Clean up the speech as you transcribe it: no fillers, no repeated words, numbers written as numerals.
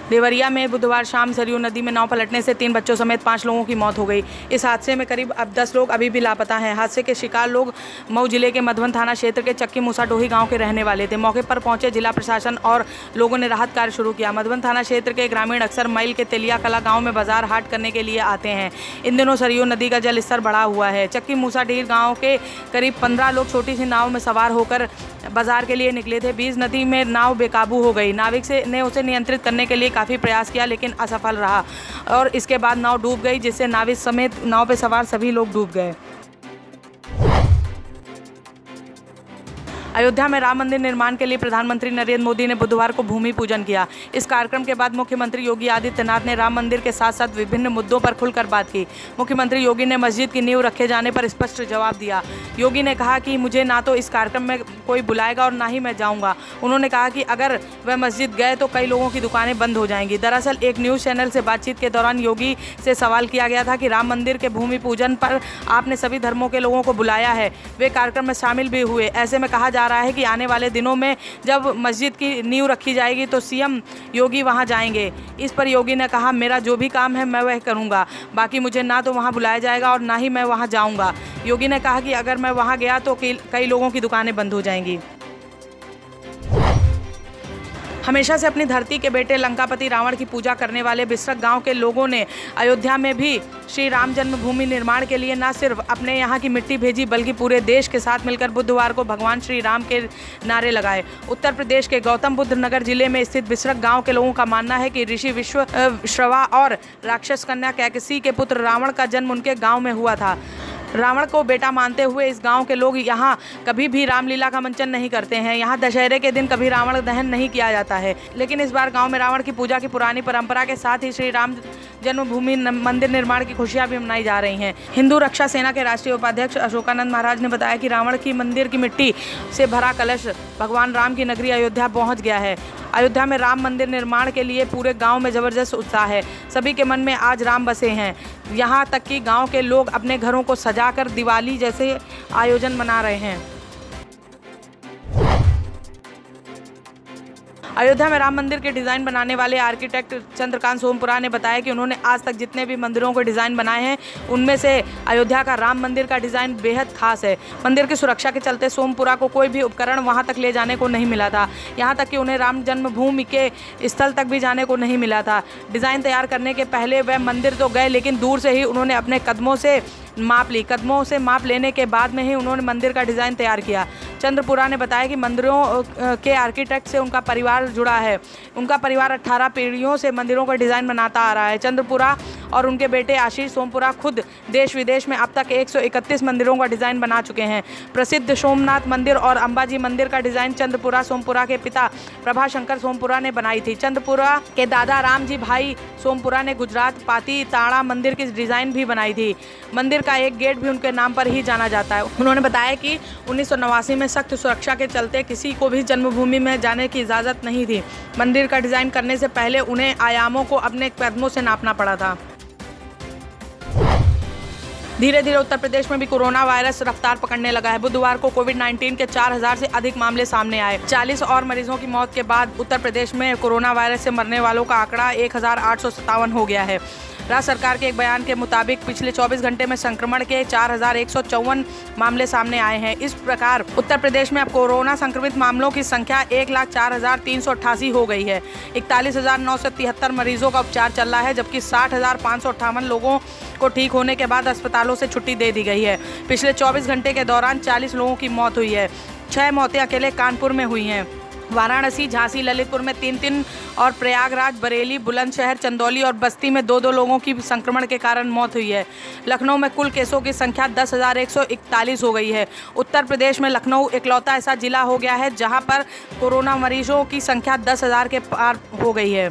देवरिया में बुधवार शाम सरयू नदी में नाव पलटने से 3 बच्चों समेत 5 लोगों की मौत हो गई। इस हादसे में करीब अब 10 लोग अभी भी लापता हैं। हादसे के शिकार लोग मऊ जिले के मधुबन थाना क्षेत्र के चक्की मूसा डोही गांव के रहने वाले थे। मौके पर पहुंचे जिला प्रशासन और लोगों ने राहत कार्य शुरू किया। मधुबन थाना क्षेत्र के ग्रामीण अक्सर मईल के तेलिया कला गाँव में बाजार हाट करने के लिए आते हैं। इन दिनों सरयू नदी का जल स्तर बढ़ा हुआ है। चक्की मूसा डीर गाँव के करीब 15 लोग छोटी सी नाव में सवार होकर बाजार के लिए निकले थे। बीच नदी में नाव बेकाबू हो गई। नाविक ने उसे नियंत्रित करने के लिए काफ़ी प्रयास किया लेकिन असफल रहा और इसके बाद नाव डूब गई, जिससे नाविक समेत नाव पर सवार सभी लोग डूब गए। अयोध्या में राम मंदिर निर्माण के लिए प्रधानमंत्री नरेंद्र मोदी ने बुधवार को भूमि पूजन किया। इस कार्यक्रम के बाद मुख्यमंत्री योगी आदित्यनाथ ने राम मंदिर के साथ साथ विभिन्न मुद्दों पर खुलकर बात की। मुख्यमंत्री योगी ने मस्जिद की नींव रखे जाने पर स्पष्ट जवाब दिया। योगी ने कहा कि मुझे ना तो इस कार्यक्रम में कोई बुलाएगा और ना ही मैं जाऊंगा। उन्होंने कहा कि अगर वह मस्जिद गए तो कई लोगों की दुकानें बंद हो जाएंगी। दरअसल एक न्यूज़ चैनल से बातचीत के दौरान योगी से सवाल किया गया था कि राम मंदिर के भूमि पूजन पर आपने सभी धर्मों के लोगों को बुलाया है, वे कार्यक्रम में शामिल भी हुए। ऐसे में कहा जा रहा है कि आने वाले दिनों में जब मस्जिद की नींव रखी जाएगी तो सीएम योगी वहां जाएंगे। इस पर योगी ने कहा, मेरा जो भी काम है मैं वह करूंगा, बाकी मुझे ना तो वहां बुलाया जाएगा और ना ही मैं वहां जाऊंगा। योगी ने कहा कि अगर मैं वहां गया तो कई लोगों की दुकानें बंद हो जाएंगी। हमेशा से अपनी धरती के बेटे लंकापति रावण की पूजा करने वाले बिसरक गांव के लोगों ने अयोध्या में भी श्री राम जन्मभूमि निर्माण के लिए न सिर्फ अपने यहां की मिट्टी भेजी बल्कि पूरे देश के साथ मिलकर बुधवार को भगवान श्री राम के नारे लगाए। उत्तर प्रदेश के गौतम बुद्ध नगर जिले में स्थित बिसरक गाँव के लोगों का मानना है कि ऋषि विश्रवा और राक्षस कन्या कैकसी के पुत्र रावण का जन्म उनके गाँव में हुआ था। रावण को बेटा मानते हुए इस गांव के लोग यहां कभी भी रामलीला का मंचन नहीं करते हैं। यहां दशहरे के दिन कभी रावण दहन नहीं किया जाता है, लेकिन इस बार गांव में रावण की पूजा की पुरानी परंपरा के साथ ही श्री राम जन्मभूमि मंदिर निर्माण की खुशियां भी मनाई जा रही हैं। हिंदू रक्षा सेना के राष्ट्रीय उपाध्यक्ष अशोकानंद महाराज ने बताया कि रावण की मंदिर की मिट्टी से भरा कलश भगवान राम की नगरी अयोध्या पहुँच गया है। अयोध्या में राम मंदिर निर्माण के लिए पूरे गांव में जबरदस्त उत्साह है। सभी के मन में आज राम बसे हैं। यहां तक कि गांव के लोग अपने घरों को सजाकर दिवाली जैसे आयोजन मना रहे हैं। अयोध्या में राम मंदिर के डिज़ाइन बनाने वाले आर्किटेक्ट चंद्रकांत सोमपुरा ने बताया कि उन्होंने आज तक जितने भी मंदिरों के डिज़ाइन बनाए हैं उनमें से अयोध्या का राम मंदिर का डिज़ाइन बेहद खास है। मंदिर की सुरक्षा के चलते सोमपुरा को कोई भी उपकरण वहां तक ले जाने को नहीं मिला था। यहां तक कि उन्हें राम जन्मभूमि के स्थल तक भी जाने को नहीं मिला था। डिज़ाइन तैयार करने के पहले वह मंदिर तो गए, लेकिन दूर से ही उन्होंने अपने कदमों से माप ली। कदमों से माप लेने के बाद में ही उन्होंने मंदिर का डिज़ाइन तैयार किया। चंद्रपुरा ने बताया कि मंदिरों के आर्किटेक्ट से उनका परिवार जुड़ा है। उनका परिवार 18 पीढ़ियों से मंदिरों का डिज़ाइन बनाता आ रहा है। चंद्रपुरा और उनके बेटे आशीष सोमपुरा खुद देश विदेश में अब तक 131 मंदिरों का डिज़ाइन बना चुके हैं। प्रसिद्ध सोमनाथ मंदिर और अंबाजी मंदिर का डिज़ाइन चंद्रपुरा सोमपुरा के पिता प्रभाशंकर सोमपुरा ने बनाई थी। चंद्रपुरा के दादा रामजी भाई सोमपुरा ने गुजरात पाती ताड़ा मंदिर की डिज़ाइन भी बनाई थी। मंदिर का एक गेट भी उनके नाम पर ही जाना जाता है। उन्होंने बताया कि 1989 में सख्त सुरक्षा के चलते किसी को भी जन्मभूमि में जाने की इजाज़त नहीं थी। मंदिर का डिज़ाइन करने से पहले उन्हें आयामों को अपने कदमों से नापना पड़ा था। धीरे धीरे उत्तर प्रदेश में भी कोरोना वायरस रफ्तार पकड़ने लगा है। बुधवार को कोविड-19 के 4000 से अधिक मामले सामने आए। 40 और मरीजों की मौत के बाद उत्तर प्रदेश में कोरोना वायरस से मरने वालों का आंकड़ा 1857 हो गया है। राज्य सरकार के एक बयान के मुताबिक पिछले 24 घंटे में संक्रमण के 4154 मामले सामने आए हैं। इस प्रकार उत्तर प्रदेश में अब कोरोना संक्रमित मामलों की संख्या 1,04,388 हो गई है। 41,973 मरीजों का उपचार चल रहा है, जबकि 60,558 लोगों को ठीक होने के बाद अस्पतालों से छुट्टी दे दी गई है। पिछले 24 घंटे के दौरान 40 लोगों की मौत हुई है। 6 मौतें अकेले कानपुर में हुई हैं। वाराणसी, झांसी, ललितपुर में 3-3 और प्रयागराज, बरेली, बुलंदशहर, चंदौली और बस्ती में 2-2 लोगों की संक्रमण के कारण मौत हुई है। लखनऊ में कुल केसों की संख्या 10,141 हो गई है। उत्तर प्रदेश में लखनऊ इकलौता ऐसा जिला हो गया है जहां पर कोरोना मरीजों की संख्या 10,000 के पार हो गई है।